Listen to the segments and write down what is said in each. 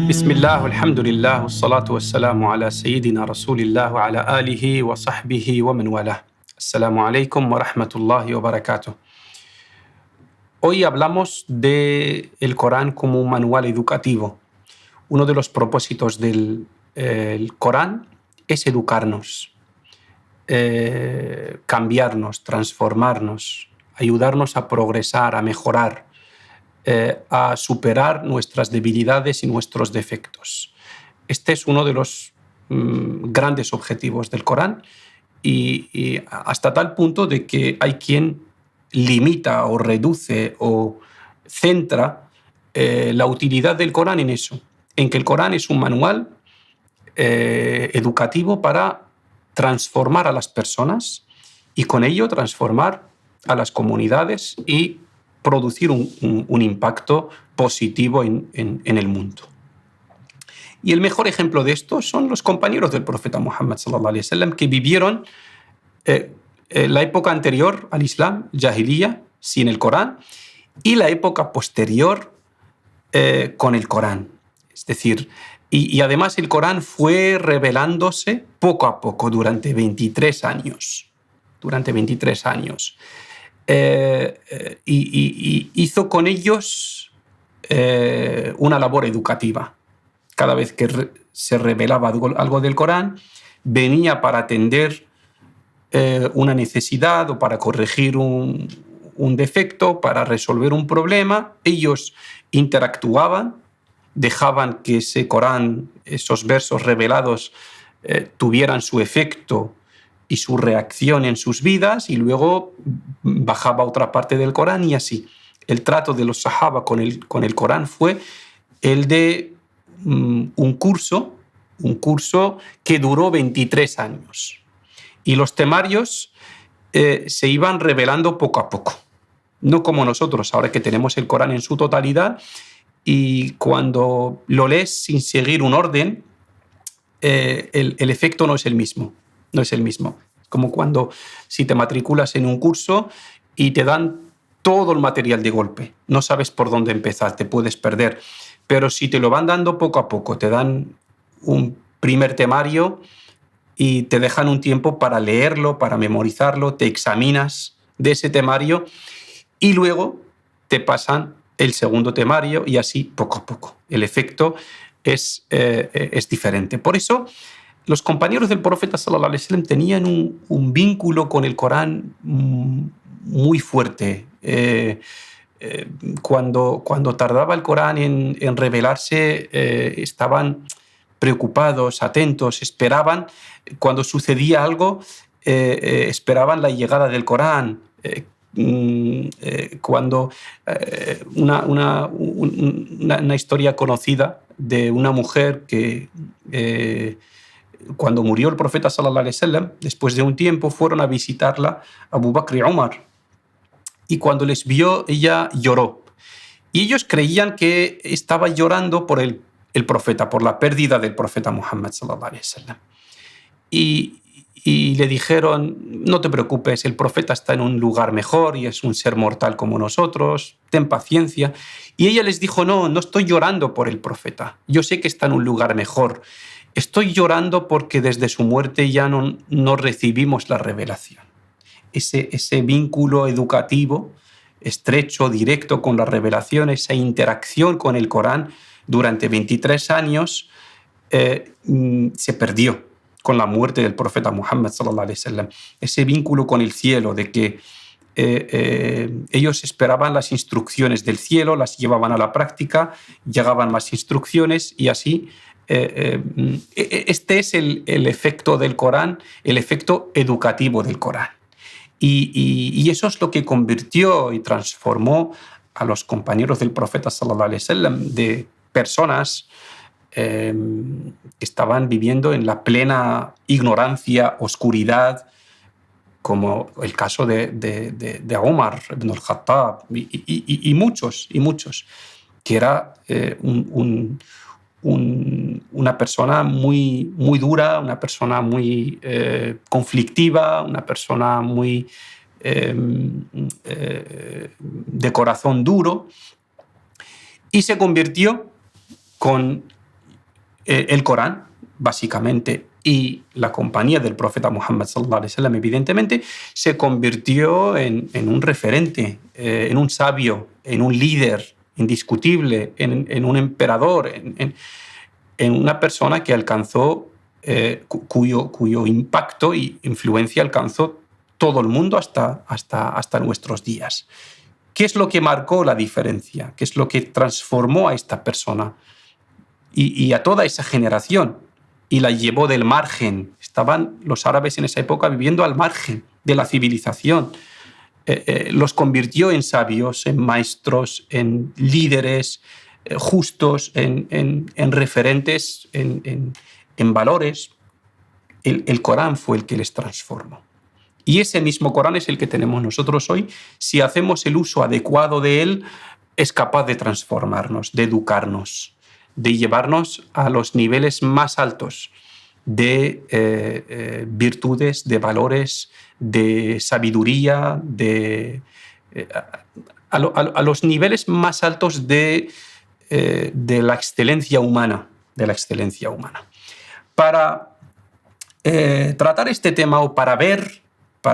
بسم الله والحمد لله والصلاة والسلام على سيدنا رسول الله وعلى آله وصحبه ومن والاه. السلام عليكم ورحمة الله وبركاته. Hoy hablamos del Corán como un manual educativo. Uno de los propósitos del Corán es educarnos, cambiarnos, transformarnos, ayudarnos a progresar, a mejorar, a superar nuestras debilidades y nuestros defectos. Este es uno de los grandes objetivos del Corán y hasta tal punto de que hay quien limita o reduce o centra la utilidad del Corán en eso, en que el Corán es un manual educativo para transformar a las personas y con ello transformar a las comunidades y producir un impacto positivo en el mundo. Y el mejor ejemplo de esto son los compañeros del profeta Muhammad sallallahu alaihi wasallam, que vivieron la época anterior al Islam, Jahiliya, sin el Corán, y la época posterior con el Corán. Es decir, y además el Corán fue revelándose poco a poco durante 23 años. Durante 23 años. Y hizo con ellos una labor educativa. Cada vez que se revelaba algo del Corán, venía para atender una necesidad o para corregir un defecto, para resolver un problema. Ellos interactuaban, dejaban que ese Corán, esos versos revelados, tuvieran su efecto y su reacción en sus vidas, y luego bajaba otra parte del Corán, y así. El trato de los sahaba con el Corán fue el de un curso que duró 23 años. Y los temarios se iban revelando poco a poco. No como nosotros, ahora que tenemos el Corán en su totalidad, y cuando lo lees sin seguir un orden, el efecto no es el mismo. No es el mismo. Como cuando si te matriculas en un curso y te dan todo el material de golpe, no sabes por dónde empezar, te puedes perder. Pero si te lo van dando poco a poco, te dan un primer temario y te dejan un tiempo para leerlo, para memorizarlo, te examinas de ese temario y luego te pasan el segundo temario, y así poco a poco. El efecto es diferente. Por eso los compañeros del profeta sallallahu alaihi wasallam tenían un vínculo con el Corán muy fuerte. Cuando tardaba el Corán en revelarse, estaban preocupados, atentos, esperaban. Cuando sucedía algo, esperaban la llegada del Corán. Cuando una historia conocida de una mujer que cuando murió el profeta sallallahu alaihi wasallam, después de un tiempo fueron a visitarla Abu Bakr y Umar, y cuando les vio ella lloró, y ellos creían que estaba llorando por el profeta, por la pérdida del profeta Muhammad sallallahu alaihi wasallam. Y le dijeron: no te preocupes, el profeta está en un lugar mejor y es un ser mortal como nosotros, ten paciencia. Y ella les dijo: no estoy llorando por el profeta, yo sé que está en un lugar mejor, estoy llorando porque desde su muerte ya no recibimos la revelación. Ese vínculo educativo estrecho, directo con la revelación, esa interacción con el Corán durante 23 años se perdió con la muerte del profeta Muhammad sallallahu alaihi wasallam. Ese vínculo con el cielo, de que ellos esperaban las instrucciones del cielo, las llevaban a la práctica, llegaban más instrucciones, y así este es el efecto del Corán, el efecto educativo del Corán. Y eso es lo que convirtió y transformó a los compañeros del profeta sallallahu alaihi wasallam de personas que estaban viviendo en la plena ignorancia, oscuridad, como el caso de Omar ibn al-Khattab y muchos, que era una persona muy, muy dura, una persona muy conflictiva, una persona muy de corazón duro, y se convirtió con el Corán, básicamente, y la compañía del profeta Muhammad sallallahu alaihi wasallam, evidentemente, se convirtió en un referente, en un sabio, en un líder indiscutible, en un emperador, en una persona que alcanzó, cuyo impacto y influencia alcanzó todo el mundo hasta nuestros días. ¿Qué es lo que marcó la diferencia? ¿Qué es lo que transformó a esta persona y a toda esa generación y la llevó del margen? Estaban los árabes en esa época viviendo al margen de la civilización. Los convirtió en sabios, en maestros, en líderes justos, en referentes, en valores. El Corán fue el que les transformó. Y ese mismo Corán es el que tenemos nosotros hoy. Si hacemos el uso adecuado de él, es capaz de transformarnos, de educarnos, de llevarnos a los niveles más altos de virtudes, de valores, de sabiduría, a los niveles más altos de la excelencia humana. Para tratar este tema, o para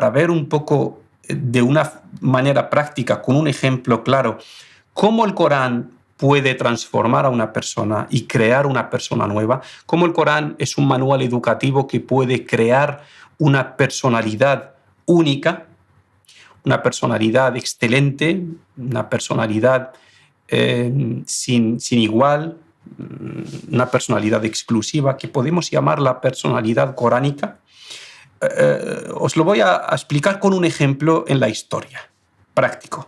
ver un poco de una manera práctica, con un ejemplo claro, cómo el Corán puede transformar a una persona y crear una persona nueva, cómo el Corán es un manual educativo que puede crear una personalidad única, una personalidad excelente, una personalidad sin igual, una personalidad exclusiva, que podemos llamar la personalidad coránica. Os lo voy a explicar con un ejemplo en la historia, práctico.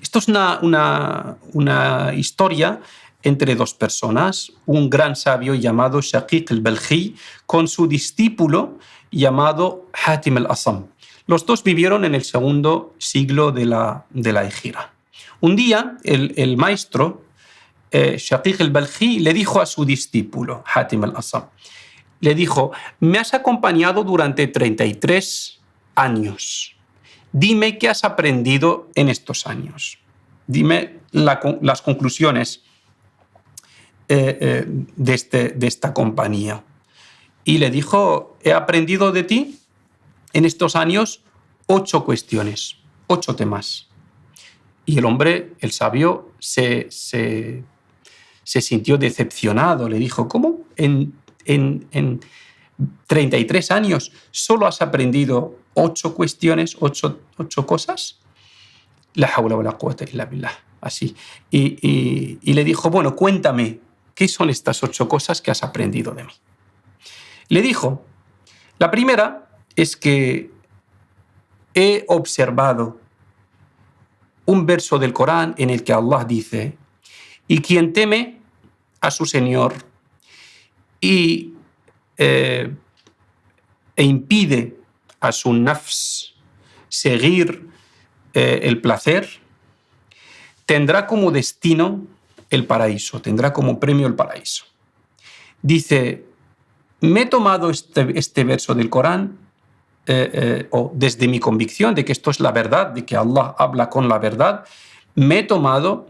Esto es una historia entre dos personas, un gran sabio llamado Shaqiq al-Balkhi con su discípulo llamado Hatim al-Asam. Los dos vivieron en el segundo siglo de la Hijra. Un día el maestro Shaqiq al-Balkhi le dijo a su discípulo Hatim al-Asam, le dijo: me has acompañado durante 33 años. Dime qué has aprendido en estos años. Dime las conclusiones de esta compañía. Y le dijo: he aprendido de ti en estos años 8 cuestiones, 8 temas. Y el hombre, el sabio, se sintió decepcionado. Le dijo: ¿cómo? En 33 años solo has aprendido 8 cuestiones, 8 cosas. La hawla wa la quwwata illa billah. Así. Y le dijo: bueno, cuéntame, ¿qué son estas 8 cosas que has aprendido de mí? Le dijo: la primera es que he observado un verso del Corán en el que Allah dice: y quien teme a su Señor e impide a su nafs seguir el placer, tendrá como destino el paraíso, tendrá como premio el paraíso. Dice: me he tomado este verso del Corán o desde mi convicción de que esto es la verdad, de que Allah habla con la verdad, me he tomado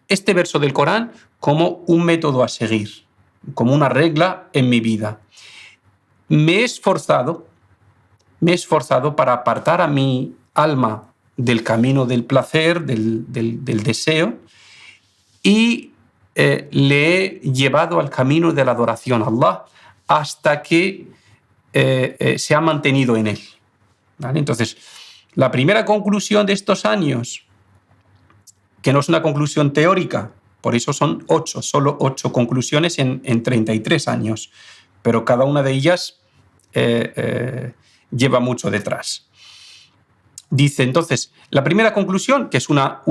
este verso del Corán como un método a seguir, como una regla en mi vida. Me he esforzado para apartar a mi alma del camino del placer, del deseo, y le he llevado al camino de la adoración a Allah hasta que se ha mantenido en él. ¿Vale? Entonces, la primera conclusión de estos años, que no es una conclusión teórica, por eso son 8, solo 8 conclusiones en 33 años, pero cada una de ellas lleva mucho detrás. Dice entonces, la primera conclusión, que es una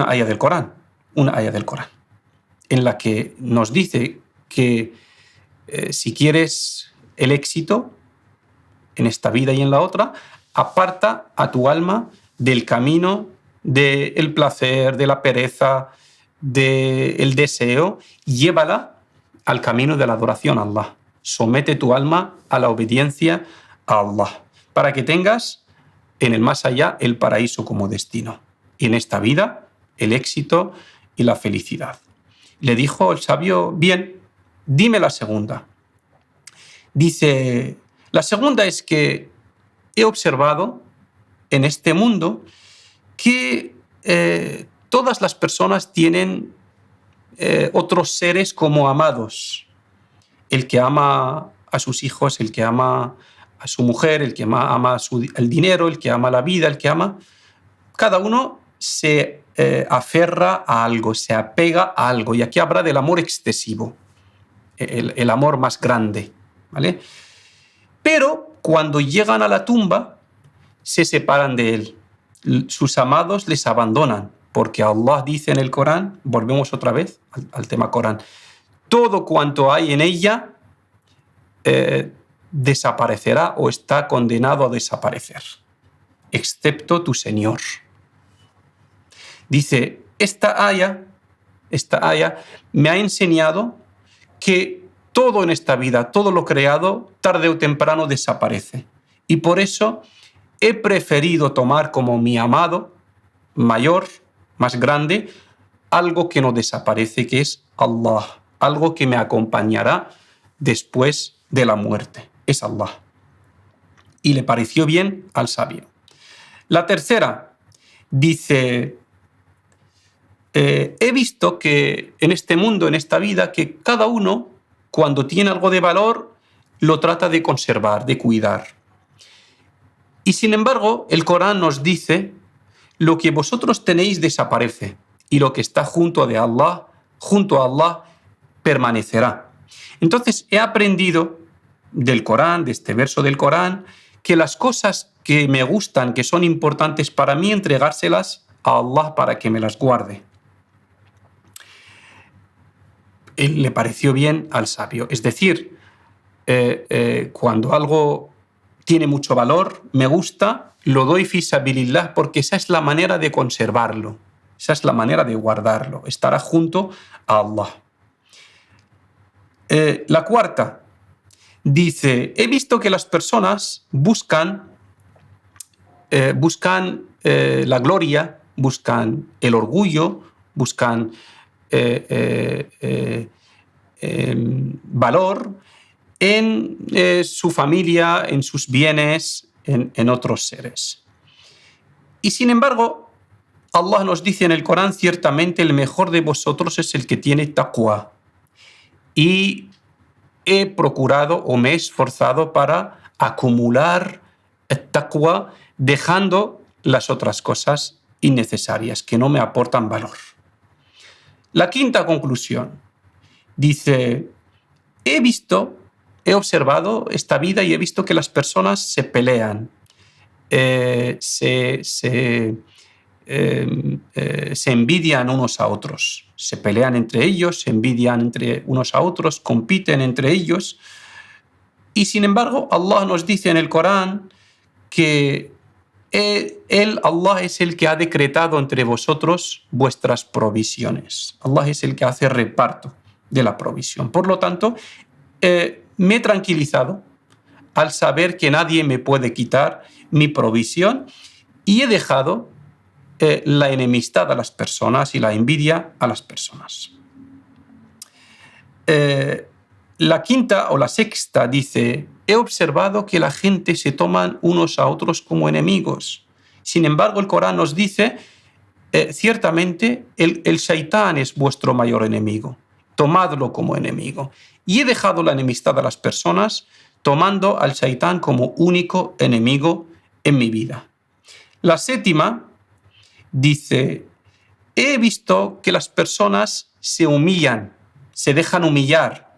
aya del Corán, en la que nos dice que si quieres el éxito en esta vida y en la otra, aparta a tu alma del camino del placer, de la pereza, del deseo, llévala al camino de la adoración a Allah. Somete tu alma a la obediencia a Allah, para que tengas en el más allá el paraíso como destino, y en esta vida el éxito y la felicidad. Le dijo el sabio: bien, Dime la segunda. Dice, la segunda es que he observado en este mundo que todas las personas tienen otros seres como amados. El que ama a sus hijos, el que ama a su mujer, el que ama el dinero, el que ama la vida, el que ama... Cada uno se aferra a algo, se apega a algo. Y aquí habla del amor excesivo, el amor más grande, ¿vale? Pero cuando llegan a la tumba, se separan de él. Sus amados les abandonan, porque Allah dice en el Corán, volvemos otra vez al tema Corán, todo cuanto hay en ella desaparecerá o está condenado a desaparecer, excepto tu Señor. Dice, esta aya me ha enseñado que todo en esta vida, todo lo creado, tarde o temprano desaparece. Y por eso he preferido tomar como mi amado mayor, más grande, algo que no desaparece, que es Allah, algo que me acompañará después de la muerte. Es Allah. Y le pareció bien al sabio. La tercera dice, he visto que en este mundo, en esta vida, que cada uno, cuando tiene algo de valor, lo trata de conservar, de cuidar. Y sin embargo, el Corán nos dice, lo que vosotros tenéis desaparece y lo que está junto a Allah, permanecerá. Entonces, he aprendido del Corán, de este verso del Corán, que las cosas que me gustan, que son importantes para mí, entregárselas a Allah para que me las guarde. Él le pareció bien al sabio. Es decir, cuando algo tiene mucho valor, me gusta, lo doy fi sabilillah porque esa es la manera de conservarlo, esa es la manera de guardarlo, estará junto a Allah. La cuarta dice, he visto que las personas buscan la gloria, buscan el orgullo, buscan valor en su familia, en sus bienes, en otros seres. Y sin embargo, Allah nos dice en el Corán, ciertamente el mejor de vosotros es el que tiene taqwa. Y he procurado o me he esforzado para acumular el taqwa, dejando las otras cosas innecesarias que no me aportan valor. La quinta conclusión dice, he observado esta vida y he visto que las personas se pelean, se envidian unos a otros, se pelean entre ellos, se envidian entre unos a otros, compiten entre ellos. Y sin embargo, Allah nos dice en el Corán que Allah es el que ha decretado entre vosotros vuestras provisiones. Allah es el que hace reparto de la provisión. Por lo tanto, me he tranquilizado al saber que nadie me puede quitar mi provisión y he dejado la enemistad a las personas y la envidia a las personas. La quinta o la sexta dice, he observado que la gente se toman unos a otros como enemigos. Sin embargo, el Corán nos dice, ciertamente el Shaitán es vuestro mayor enemigo. Tomadlo como enemigo. Y he dejado la enemistad a las personas, tomando al Shaitán como único enemigo en mi vida. La séptima dice, he visto que las personas se humillan, se dejan humillar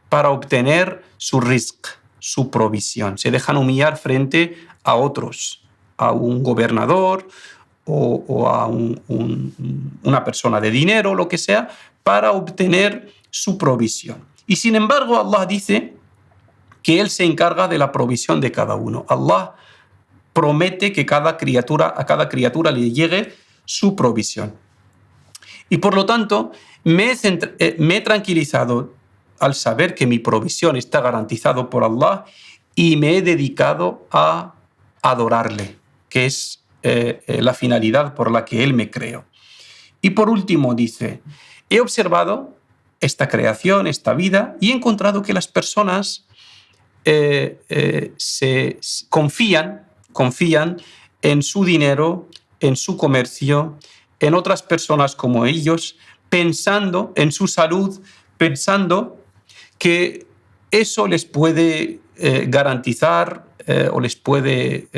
para obtener su rizq, su provisión. Se dejan humillar frente a otros, a un gobernador o a una persona de dinero, lo que sea, para obtener su provisión. Y sin embargo, Allah dice que Él se encarga de la provisión de cada uno. Allah promete que a cada criatura le llegue su provisión. Y por lo tanto, me he tranquilizado al saber que mi provisión está garantizada por Allah y me he dedicado a adorarle, que es la finalidad por la que Él me creó. Y por último dice, he observado esta creación, esta vida, y he encontrado que las personas confían en su dinero, en su comercio, en otras personas como ellos, pensando en su salud, pensando que eso les puede garantizar o les puede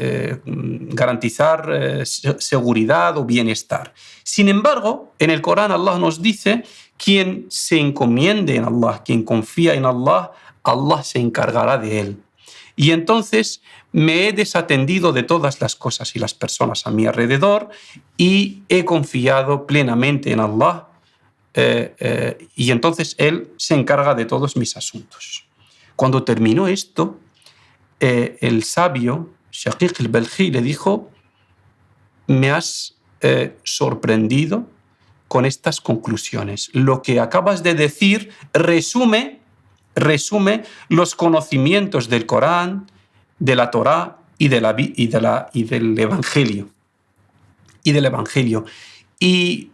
garantizar seguridad o bienestar. Sin embargo, en el Corán Allah nos dice: quien se encomiende en Allah, quien confía en Allah, Allah se encargará de él. Y entonces me he desatendido de todas las cosas y las personas a mi alrededor y he confiado plenamente en Allah, y entonces Él se encarga de todos mis asuntos. Cuando terminó esto, el sabio Shaqiq al-Balkhi le dijo: me has sorprendido con estas conclusiones. Lo que acabas de decir resume los conocimientos del Corán, de la Torá y del Evangelio. Y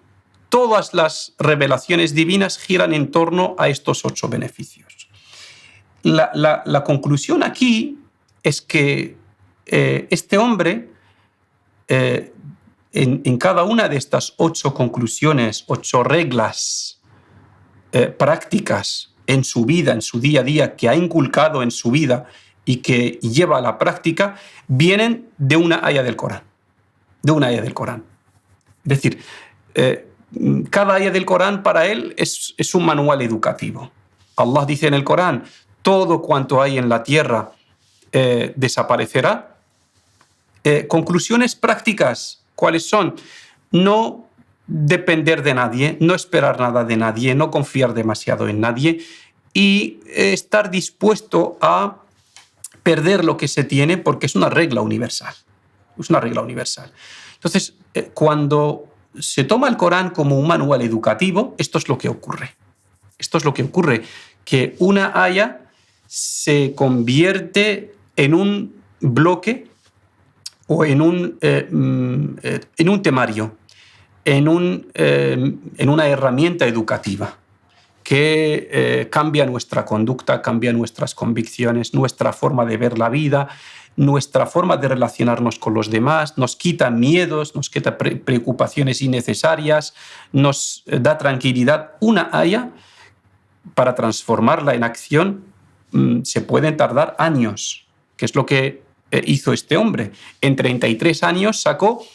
todas las revelaciones divinas giran en torno a estos 8 beneficios. La conclusión aquí es que este hombre, en cada una de estas 8 conclusiones, 8 reglas prácticas en su vida, en su día a día, que ha inculcado en su vida y que lleva a la práctica, vienen de una aya del Corán. Es decir, cada aya del Corán para él es un manual educativo. Allah dice en el Corán: todo cuanto hay en la tierra desaparecerá. Conclusiones prácticas, ¿cuáles son? No depender de nadie, no esperar nada de nadie, no confiar demasiado en nadie y estar dispuesto a perder lo que se tiene, porque es una regla universal. Entonces, cuando se toma el Corán como un manual educativo, esto es lo que ocurre. Que una aya se convierte en un bloque o en un temario, en una herramienta educativa que cambia nuestra conducta, cambia nuestras convicciones, nuestra forma de ver la vida, nuestra forma de relacionarnos con los demás, nos quita miedos, nos quita preocupaciones innecesarias, nos da tranquilidad. Una aya, para transformarla en acción, se pueden tardar años, que es lo que hizo este hombre. En 33 años sacó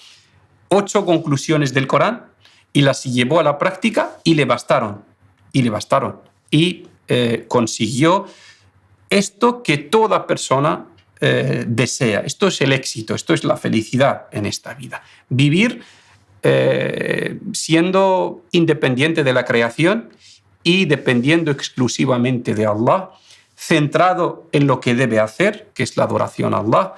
8 conclusiones del Corán y las llevó a la práctica y le bastaron. Y consiguió esto que toda persona desea. Esto es el éxito, esto es la felicidad en esta vida. Vivir siendo independiente de la creación y dependiendo exclusivamente de Allah, centrado en lo que debe hacer, que es la adoración a Allah,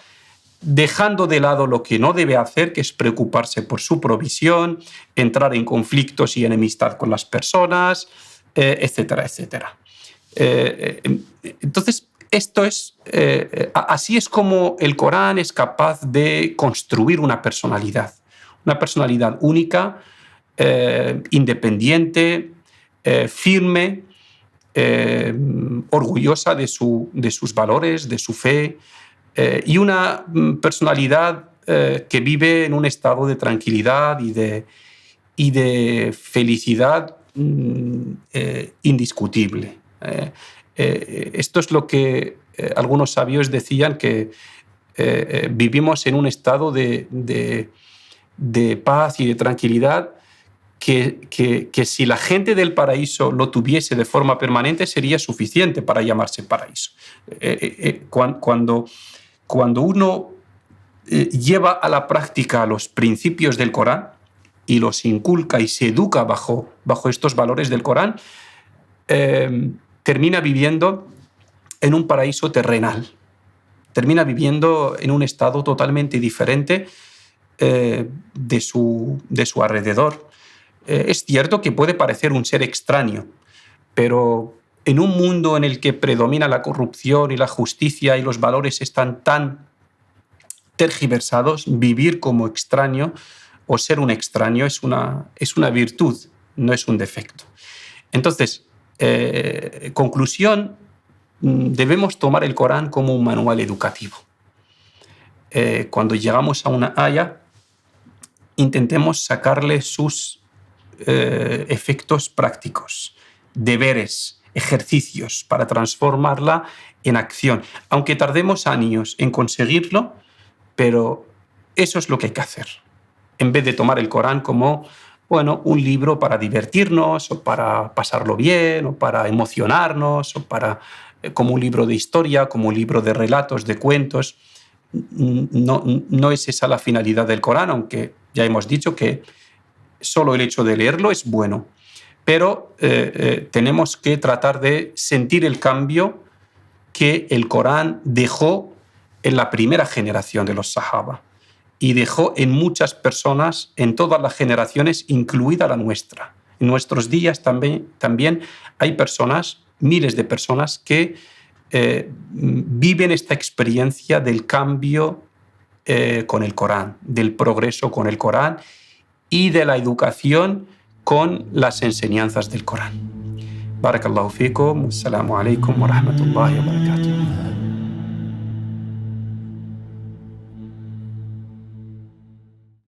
dejando de lado lo que no debe hacer, que es preocuparse por su provisión, entrar en conflictos y enemistad con las personas, etcétera, etcétera. Entonces, así es como el Corán es capaz de construir una personalidad única, independiente, firme, orgullosa de sus valores, de su fe, y una personalidad que vive en un estado de tranquilidad y de felicidad indiscutible. Esto es lo que algunos sabios decían, que vivimos en un estado de paz y de tranquilidad que si la gente del paraíso lo tuviese de forma permanente sería suficiente para llamarse paraíso. Cuando uno lleva a la práctica los principios del Corán y los inculca y se educa bajo estos valores del Corán, termina viviendo en un paraíso terrenal, termina viviendo en un estado totalmente diferente de su alrededor. Es cierto que puede parecer un ser extraño, pero en un mundo en el que predomina la corrupción y la justicia y los valores están tan tergiversados, vivir como extraño o ser un extraño es una virtud, no es un defecto. Entonces, Conclusión, debemos tomar el Corán como un manual educativo. Cuando llegamos a una aya, intentemos sacarle sus efectos prácticos, deberes, ejercicios para transformarla en acción. Aunque tardemos años en conseguirlo, pero eso es lo que hay que hacer. En vez de tomar el Corán como, bueno, un libro para divertirnos o para pasarlo bien o para emocionarnos o como un libro de historia, como un libro de relatos, de cuentos. No es esa la finalidad del Corán, aunque ya hemos dicho que solo el hecho de leerlo es bueno. Pero tenemos que tratar de sentir el cambio que el Corán dejó en la primera generación de los Sahaba y dejó en muchas personas, en todas las generaciones, incluida la nuestra. En nuestros días también hay personas, miles de personas, que viven esta experiencia del cambio con el Corán, del progreso con el Corán y de la educación con las enseñanzas del Corán. Barakallahu fikum, assalamu alaikum wa rahmatullahi wa barakatuh.